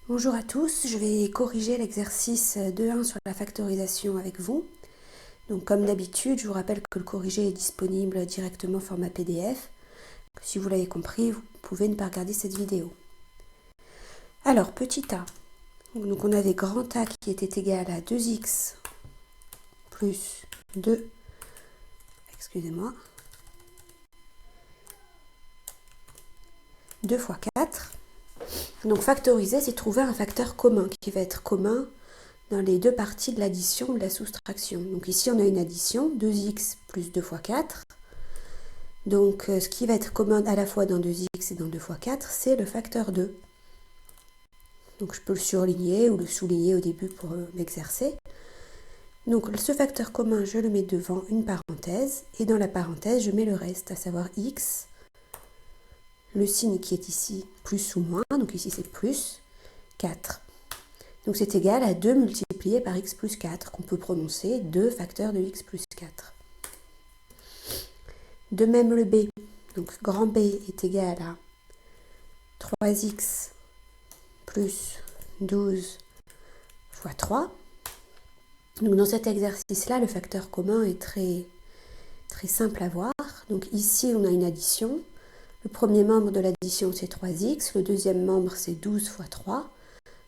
Bonjour à tous, je vais corriger l'exercice 2.1 sur la factorisation avec vous. Donc comme d'habitude, je vous rappelle que le corrigé est disponible directement en format PDF. Si vous l'avez compris, vous pouvez ne pas regarder cette vidéo. Alors, petit a. Donc on avait grand A qui était égal à 2x plus 2, excusez-moi, 2 fois 4. Donc factoriser, c'est trouver un facteur commun qui va être commun dans les deux parties de l'addition ou de la soustraction. Donc ici on a une addition, 2x plus 2 fois 4. Donc ce qui va être commun à la fois dans 2x et dans 2 fois 4, c'est le facteur 2. Donc je peux le surligner ou le souligner au début pour m'exercer. Donc ce facteur commun, je le mets devant une parenthèse, et dans la parenthèse, je mets le reste, à savoir x, le signe qui est ici plus ou moins, donc ici c'est plus, 4. Donc c'est égal à 2 multiplié par x plus 4, qu'on peut prononcer 2 facteurs de x plus 4. De même le b, donc grand B est égal à 3x plus 12 fois 3. Donc dans cet exercice-là, le facteur commun est très simple à voir. Donc ici, on a une addition. Le premier membre de l'addition, c'est 3x. Le deuxième membre, c'est 12 fois 3.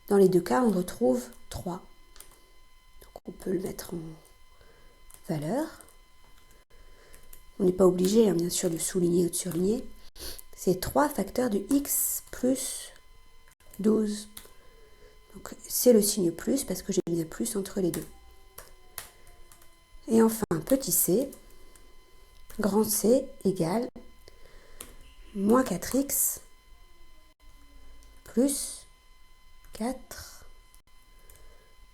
Dans les deux cas, on retrouve 3. Donc on peut le mettre en valeur. On n'est pas obligé, bien sûr, de souligner ou de surligner. C'est 3 facteurs de x plus 12. Donc c'est le signe plus parce que j'ai mis un plus entre les deux. Et enfin, petit c, grand C égale moins 4x plus 4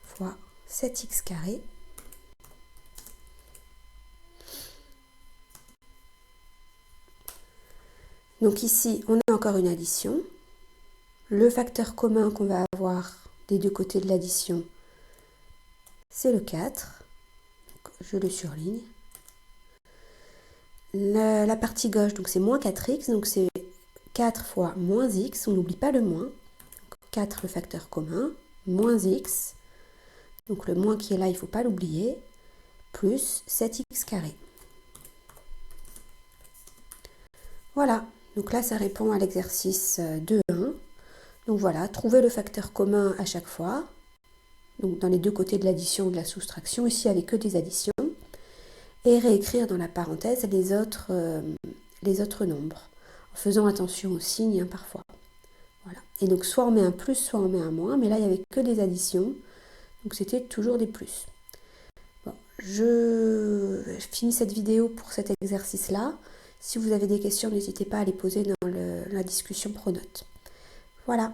fois 7x carré Donc ici, on a encore une addition. Le facteur commun qu'on va avoir des deux côtés de l'addition, c'est le 4. Donc, je le surligne. La partie gauche, donc c'est moins 4x, donc c'est 4 fois moins x, on n'oublie pas le moins. 4 le facteur commun, moins x, donc le moins qui est là, il ne faut pas l'oublier, plus 7x carré. Voilà, donc là ça répond à l'exercice 2.1. Donc voilà, trouver le facteur commun à chaque fois, donc dans les deux côtés de l'addition ou de la soustraction, ici avec que des additions, et réécrire dans la parenthèse les autres nombres, en faisant attention aux signes parfois. Voilà. Et donc soit on met un plus, soit on met un moins, mais là il n'y avait que des additions, donc c'était toujours des plus. Bon, je finis cette vidéo pour cet exercice-là. Si vous avez des questions, n'hésitez pas à les poser dans la discussion Pronote. Voilà.